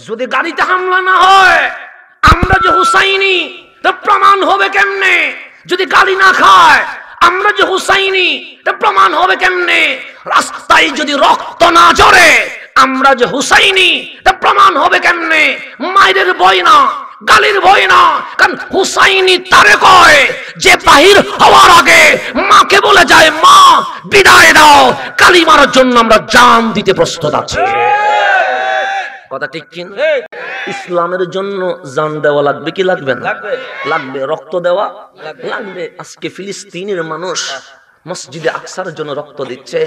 যদি গাড়িতে হামলা না হয় আমরা যে হুসাইনি তা প্রমাণ হবে কেমনে? যদি গাড়ি না খায় আমরা যে হুসাইনি তা প্রমাণ হবে কেমনে? রাস্তায় যদি রক্ত না ঝরে আমরা যে হুসাইনি তা প্রমাণ হবে কেমনে? মায়ের ভয় না, গালির ভয় না, কারণ হুসাইনি তারে কয় যে বাহির হওয়ার আগে মাকে বলে যায় মা বিদায় দাও, কালিমার জন্য আমরা জান দিতে প্রস্তুত আছি। কথা ঠিক কি না? ইসলামের জন্য জান দেওয়া লাগবে কি লাগবে না? লাগবে। রক্ত দেওয়া লাগবে। আজকে ফিলিস্তিনের মানুষ মসজিদে আকসার জন্য রক্ত দিচ্ছে।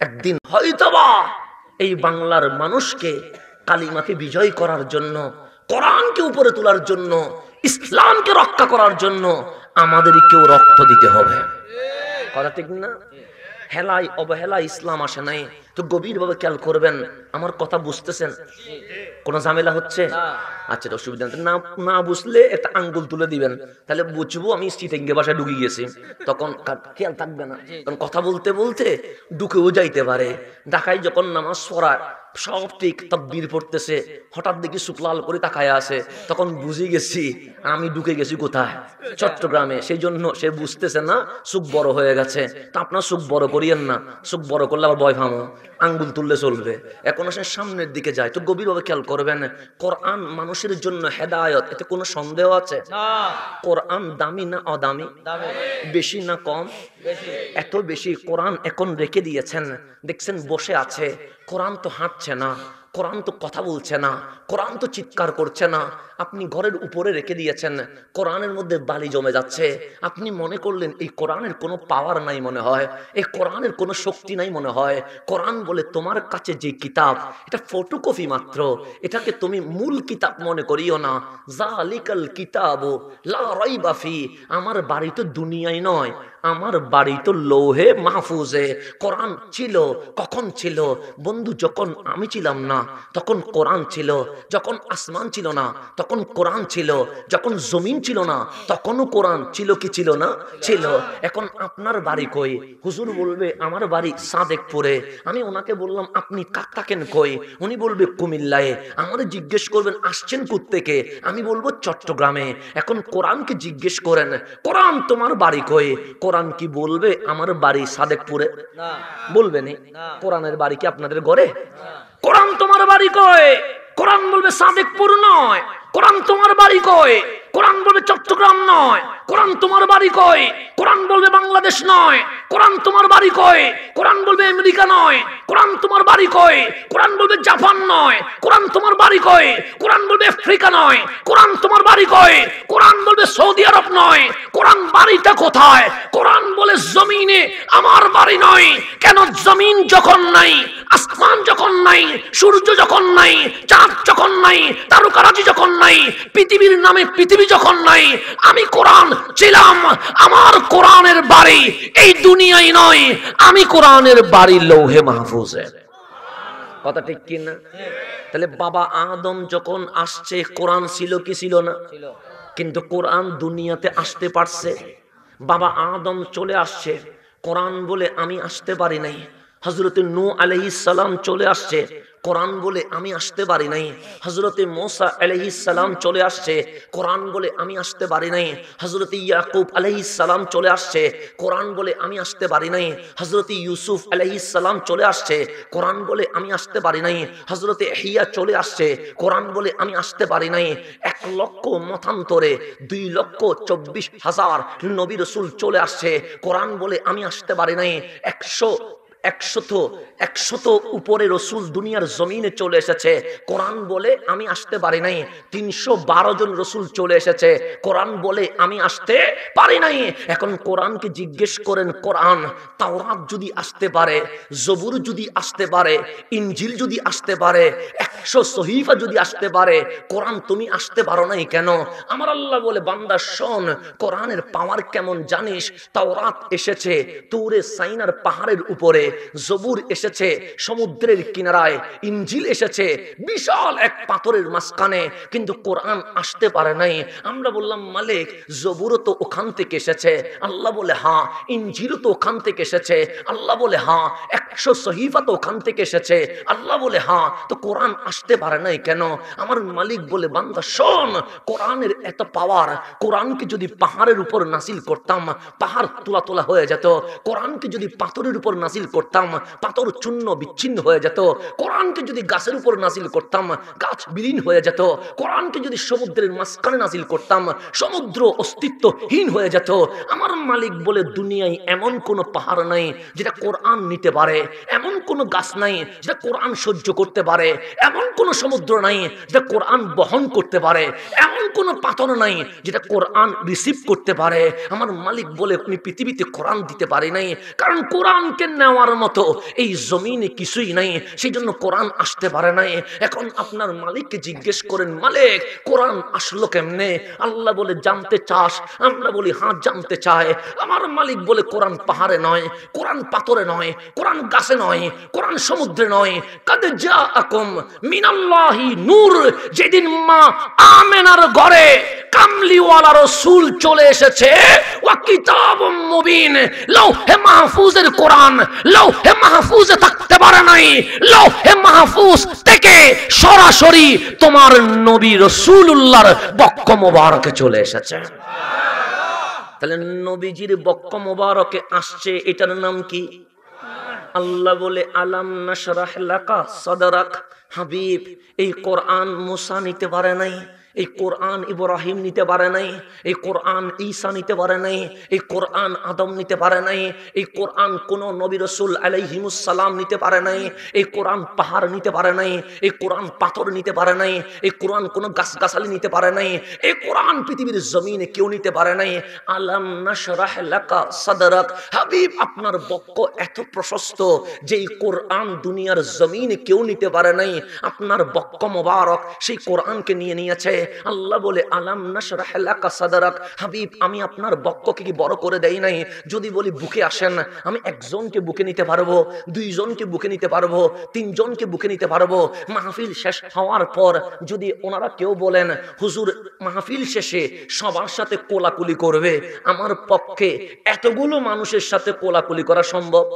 একদিন হয়তোবা এই বাংলার মানুষকে কালিমাকে বিজয় করার জন্য, কোরআনকে উপরে তোলার জন্য, ইসলামকে রক্ষা করার জন্য আমাদেরকেও রক্ত দিতে হবে। কথা ঠিক না? হেলায় অবহেলায় ইসলাম আসে নাই। তো গভীরভাবে খেয়াল করবেন। আমার কথা বুঝতেছেন? কোন ঝামেলা হচ্ছে? আচ্ছা, অসুবিধা না। না বুঝলে একটা আঙ্গুল তুলে দিবেন, তাহলে বুঝবো আমি চিটিংগে বাসায় ঢুকে গেছি। তখন খেয়াল থাকবে না, কারণ কথা বলতে বলতে ঢুকেও যাইতে পারে। ঢাকায় যখন নামাজ পড়ায় সব ঠিক, তাকবীর পড়তেছে, হঠাৎ দেখি শুক্লাল করে তাকায় আছে, তখন বুঝে গেছি আমি ঢুকে গেছি কোথায়? চট্টগ্রামে। সেই জন্য সে বুঝতেছে না, চোখ বড় হয়ে গেছে। তা আপনার চোখ বড় করিয়েন না, চোখ বড় করলে আবার ভয় পাবো, আঙ্গুল তুললে চলবে। এখন সে সামনের দিকে যায়। তো গভীরভাবে খেয়াল করবেন, কোরআন মানুষের জন্য হেদায়েত, এতে কোনো সন্দেহ আছে? কোরআন দামি না অদামি? বেশি না কম? এত বেশি কোরআন এখন রেখে দিয়েছেন, দেখছেন বসে আছে। কোরআন তো হাঁটছে না, কোরআন তো কথা বলছে না, কোরআন তো চিৎকার করছে না। আপনি ঘরের উপরে রেখে দিয়েছেন, কোরআনের মধ্যে বালি জমে যাচ্ছে। আপনি মনে করলেন এই কোরআনের কোনো পাওয়ার নাই মনে হয়, এই কোরআনের কোনো শক্তি নাই মনে হয়। কোরআন বলে তোমার কাছে যে কিতাব, এটা ফটোকপি মাত্র, এটাকে তুমি মূল কিতাব মনে করিও না। জালিকাল কিতাবু লা রাইবা ফি। আমার বাড়ি তো দুনিয়ায় নয়, আমার বাড়ি তো লৌহে মাহফুজে। কোরআন ছিল কখন ছিল? বন্ধু, যখন আমি ছিলাম না তখন কোরআন ছিল, যখন আসমান ছিল না তখন কোরআন ছিল, যখন জমিন ছিল না তখনও কোরআন ছিল কি ছিল না? ছিল। এখন আপনার বাড়ি কই? হুজুর বলবে আমার বাড়ি সাদেকপুরে। আমি ওনাকে বললাম আপনি থাকেন কই? উনি বলবে কুমিল্লায়। আমাদের জিজ্ঞেস করবেন আসছেন কোত্থেকে? আমি বলবো চট্টগ্রামে। এখন কোরআনকে জিজ্ঞেস করেন কোরআন তোমার বাড়ি কই? কোরআন কি বলবে আমার বাড়ি সাদেকপুরে? বলবে না। কোরআনের বাড়ি কি আপনাদের ঘরে? কোরআন তোমার বাড়ি কই? কোরআন বলবে সাদেকপুর নয়। কোরআন তোমার বাড়ি কই? কোরআন বলবে চট্টগ্রাম নয়। কোরআন তোমার বাড়ি কই? কোরআন বলবে বাংলাদেশ নয়। কোরআন তোমার বাড়ি কই? কোরআন বলবে আমেরিকা নয়। কোরআন তোমার বাড়ি কই? কোরআন বলবে জাপান নয়। কোরআন তোমার বাড়ি কই? কোরআন বলবে আফ্রিকা নয়। কোরআন তোমার বাড়ি কই? কোরআন বলবে সৌদি আরব নয়। কোরআন বাড়িটা কোথায়? কোরআন বলে জমিনে আমার বাড়ি নয়। কেন? জমিন যখন নাই, আসমান যখন নাই, সূর্য যখন নাই, চাঁদ যখন নাই, তারকারাজি যখন নাই, পৃথিবীর নামে পৃথিবী যখন নাই, আমি কোরআন ছিলাম। আমার কোরআনের বাড়ি এই দুনিয়ায় নয়, আমি কোরআনের বাড়ি লৌহে মাহফুজে। কথা ঠিক কি না? তাহলে বাবা আদম যখন আসছে কোরআন ছিল কি ছিল না? কিন্তু কোরআন দুনিয়াতে আসতে পারছে। বাবা আদম চলে আসছে, কোরআন বলে আমি আসতে পারি নাই। হযরতে নূহ আলাইহিস সালাম চলে আসছে, কোরআন বলে আমি আসতে পারি নাই। হযরতে মূসা আলাইহিস সালাম চলে আসছে, কোরআন বলে আমি আসতে পারি নাই। হযরতে ইয়াকুব আলাইহিস সালাম চলে আসছে, কোরআন বলে আমি আসতে পারি নাই। হযরতে ইউসুফ আলাইহিস সালাম চলে আসছে, কোরআন বলে আমি আসতে পারি নাই। হযরতে ইহইয়া চলে আসছে, কোরআন বলে আমি আসতে পারি নাই। 1 লক্ষ মতান্তরে 2,24,000 নবী রাসূল চলে আসছে, কোরআন বলে আমি আসতে পারি নাই। 100 উপরে রসুল দুনিয়ার জমিনে চলে এসেছে, কোরআন বলে আমি আসতে পারি নাই। 312 জন রসুল চলে এসেছে, কোরআন বলে আমি আসতে পারি নাই। এখন কোরআনকে জিজ্ঞেস করেন, কোরআন তাওরাত যদি আসতে পারে, জবুর যদি আসতে পারে, ইনজিল যদি আসতে পারে, 100 সহিফা যদি আসতে পারে, কোরআন তুমি আসতে পারো নাই কেন? আমার আল্লাহ বলে, বান্দা শোন, কোরআনের পাওয়ার কেমন জানিস? তাওরাত এসেছে তুরে সাইনার পাহাড়ের উপরে, জবুর এসেছে সমুদ্রের কিনারায়, ইনজিল এসেছে বিশাল এক পাথরের মাঝখানে, কিন্তু কোরআন আসতে পারে নাই। আমরা বললাম মালিক জবুরও তো ওখান থেকে এসেছে। আল্লাহ বলে হ্যাঁ। ইনজিলও তো ওখান থেকে এসেছে। আল্লাহ বলে হ্যাঁ। 100 সহিফা তো ওখান থেকে এসেছে। আল্লাহ বলে হ্যাঁ। তো কোরআন আসতে পারে নাই কেন? আমার মালিক বলে বান্দা শোন, কোরআনের এত পাওয়ার, কোরআনকে যদি পাহাড়ের উপর নাজিল করতাম পাহাড় তোলা তোলা হয়ে যেত। কোরআনকে যদি পাথরের উপর নাজিল করতাম পাথর চূর্ণ বিচ্ছিন্ন হয়ে যেত। কোরআনকে যদি গাছের উপর নাজিল করতাম গাছ বিলীন হয়ে যেত। কোরআনকে যদি সমুদ্রের মাঝখানে নাজিল করতাম সমুদ্র অস্তিত্বহীন হয়ে যেত। আমার মালিক বলে দুনিয়ায় এমন কোন পাহাড় নাই যেটা কোরআন নিতে পারে, এমন কোন গাছ নাই যেটা কোরআন সহ্য করতে পারে, এমন কোন সমুদ্র নাই যেটা কোরআন বহন করতে পারে, এমন কোন পাথর নাই যেটা কোরআন রিসিভ করতে পারে। আমার মালিক বলে আপনি পৃথিবীতে কোরআন দিতে পারে নাই, কারণ কোরআনকে নেওয়ার মতো এই জমিনে কিছুই নাই, সেই জন্য কোরআন আসতে পারে নাই। এখন আপনার মালিককে জিজ্ঞেস করেন মালিক কোরআন আসলো কেমনে? আল্লাহ বলে জানতে চাস? আমরা বলি হ্যাঁ জানতে চাই। আমার মালিক বলে কোরআন পাহাড়ে নয়, কোরআন পাথরে নয়, কোরআন গাছে নয়, কোরআন সমুদ্রে নয়। কাদ জাআকুম মিনাল্লাহি নূর, যেদিন মা আমেনার ঘরে কামলিওয়ালা রাসূল চলে এসেছে, ওয়া কিতাবুম মুবিন, লৌহে মাহফুজের কোরআন লৌহে মাহফুজে থাকতে পারে নাই, লৌহে মাহফুজ থেকে সরাসরি তোমার নবী রাসূলুল্লাহর বক্ষ মোবারকে চলে এসেছে। তাহলে নবীজির বক্ষ মোবারকে আসছে, এটার নাম কি? আল্লাহ বলে আলাম নাশরাহ লাকা সাদরাক। হাবিব, এই কোরআন মুসা নিতে পারে নাই, এই কোরআন ইব্রাহিম নিতে পারে নাই, এই কোরআন ঈসা নিতে পারে নাই, এই কোরআন আদম নিতে পারে নাই, এই কোরআন কোন নবী রাসূল আলাইহিমুস সালাম নিতে পারে নাই, এই কোরআন পাহাড় নিতে পারে নাই, এই কোরআন পাথর নিতে পারে নাই, এই কোরআন কোন গাছগাছালি নিতে পারে নাই, এই কোরআন পৃথিবীর জমিনে কেউ নিতে পারে নাই। আলাম নাশরাহ লাকা সাদরাক। হাবিব, আপনার বক্ষ এত প্রশস্ত যে এই কোরআন দুনিয়ার জমিনে কেউ নিতে পারে নাই। আপনার বক্ষ মোবারক সেই কোরআনকে নিয়ে নিয়েছে। আল্লাহ বলে আলাম নাশরাহ লাকা সাদরাক। হাবিব, আমি আপনার বক্ষকে কি বড় করে দেই নাই? যদি বলি বুকে আসেন, আমি একজনকে বুকে নিতে পারবো, দুইজনকে বুকে নিতে পারবো, তিনজনকে বুকে নিতে পারবো। মাহফিল শেষ হওয়ার পর যদি ওনারা কেউ বলেন হুজুর মাহফিল শেষে সবার সাথে কোলাকুলি করবে, আমার পক্ষে এতগুলো মানুষের সাথে কোলাকুলি করা সম্ভব?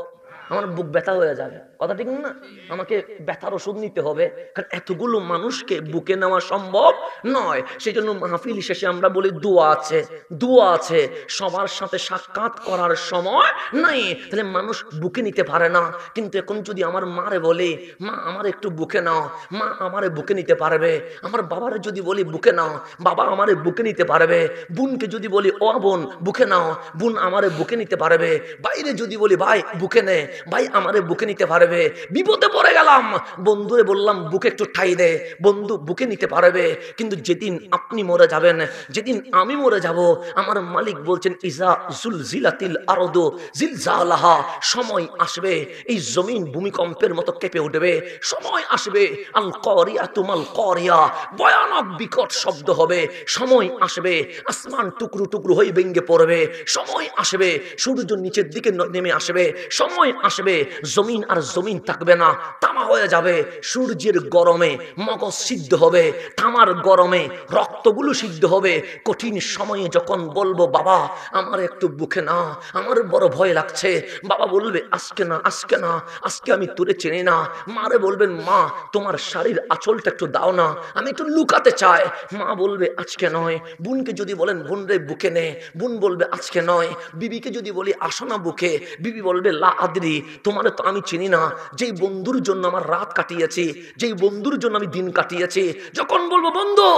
আমার বুক ব্যথা হয়ে যাবে, কথা ঠিক না? আমাকে ব্যথার ওষুধ নিতে হবে, কারণ এতগুলো মানুষকে বুকে নেওয়া সম্ভব নয়। সেই জন্য মাহফিল শেষে আমরা বলি দোয়া আছে, দোয়া আছে, সবার সাথে সাক্ষাৎ করার সময় নাই। তাহলে মানুষ বুকে নিতে পারে না। কিন্তু এখন যদি আমার মারে বলি মা আমার একটু বুকে নাও, মা আমারে বুকে নিতে পারবে। আমার বাবারে যদি বলি বুকে নাও, বাবা আমারে বুকে নিতে পারবে। বোনকে যদি বলি ও বোন বুকে নাও, বোন আমারে বুকে নিতে পারবে। বাইরে যদি বলি ভাই বুকে নে, ভাই আমারে বুকে নিতে পারবে। বিপদে পড়ে গেলাম, বন্ধুরে বললাম বুকে একটু ঠাই দে, বন্ধু বুকে নিতে পারবে। কিন্তু যেদিন আপনি মরে যাবেন, যেদিন আমি মরে যাব, আমার মালিক বলছেন ইজা জুলজিলাতিল আরদু জিলজালাহা, সময় আসবে এই জমিন ভূমিকম্পের মতো কেঁপে উঠবে। সময় আসবে আল কারিয়াতু মাল কারিয়া, ভয়ানক বিকট শব্দ হবে। সময় আসবে আসমান টুকরো টুকরো হয়ে ভেঙে পড়বে। সময় আসবে সূর্য নিচের দিকে নেমে আসবে। সময় আসবে জমিন আর জমিন থাকবে না, তামা হয়ে যাবে। সূর্যের গরমে মগজ সিদ্ধ হবে, তামার গরমে রক্তগুলো সিদ্ধ হবে। কঠিন সময়ে যখন বলবো বাবা আমার একটু বুকে না, আমার বড় ভয় লাগছে, বাবা বলবে আজকে না, আজকে না, আজকে আমি তোরে চিনি না। মারে বলবেন মা তোমার শাড়ির আঁচলটা একটু দাও না, আমি একটু লুকাতে চাই। মা বলবে আজকে নয়। বোনকে যদি বলেন বোন রে বুকে নে, বোন বলবে আজকে নয়। বিবিকে যদি বলি আসো না বুকে, বিবি বলবে লা আদরি, তোমারে তো আমি চিনি না। যেই বন্ধুর জন্য আমার রাত কাটিয়েছি, যেই বন্ধুর জন্য আমি দিন কাটিয়েছি, যখন বলবো বন্ধু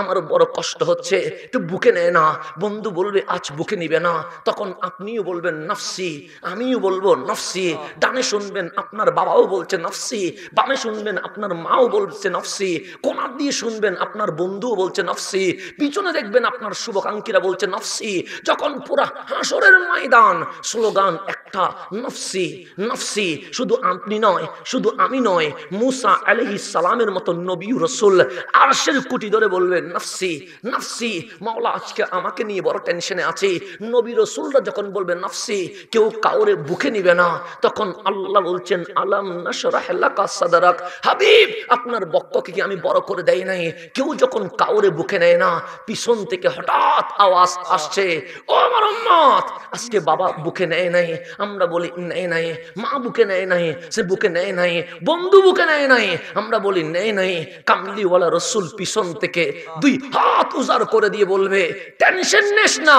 আমার বড় কষ্ট হচ্ছে একটু বুকে নেয় না, বন্ধু বলবে আজ বুকে নিবে না, তখন আপনিও বলবেন নফসি, আমিও বলবো নফসি। ডানে শুনবেন আপনার বাবাও বলছে নফসি, বামে শুনবেন আপনার মাও বলছে নফসি, কোনার দিয়ে শুনবেন আপনার বন্ধুও বলছে নফসি, পিছনে দেখবেন আপনার শুভাকাঙ্ক্ষীরা বলছে নফসি। যখন পুরা হাসরের ময়দান স্লোগান একটা নফসি নফসি। শুধু আপনি নয়, শুধু আমি নয়, মুসা আলাইহিস সালামের মতো নবী রাসূল আরশের কুটি ধরে বলবেন নফসি নফসি, মাওলা আজকে আমাকে নিয়ে বড় টেনশনে আছে। নবী রাসূলরা যখন বলবেন নফসি, কেউ কাউরে বুকে নিবে না। তখন আল্লাহ বলছেন আলাম নাশরাহ লাকা সাদরাক, হাবিব আপনার বক্ষকে কি আমি বড় করে দেই নাই? কেউ যখন কাউরে বুকে নেয় না, পিছন থেকে হঠাৎ আওয়াজ আসছে, ও আমার উম্মত, আজকে বাবা বুকে নেয় নাই, আমরা বলি নেয় নাই, মা বুকে নেয় নাই, সে বুকে নেয় নাই, বন্ধু বুকে নেয় নাই, আমরা বলি নেয় নাই। কামলিওয়ালা রাসূল পিছন থেকে দুই হাত উজাড় করে দিয়ে বলবে টেনশন নিস না,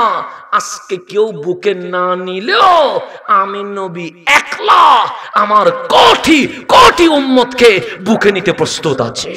আজকে কেউ বুকে না নিলেও আমি নবী একলা আমার কোটি কোটি উম্মতকে বুকে নিতে প্রস্তুত আছে।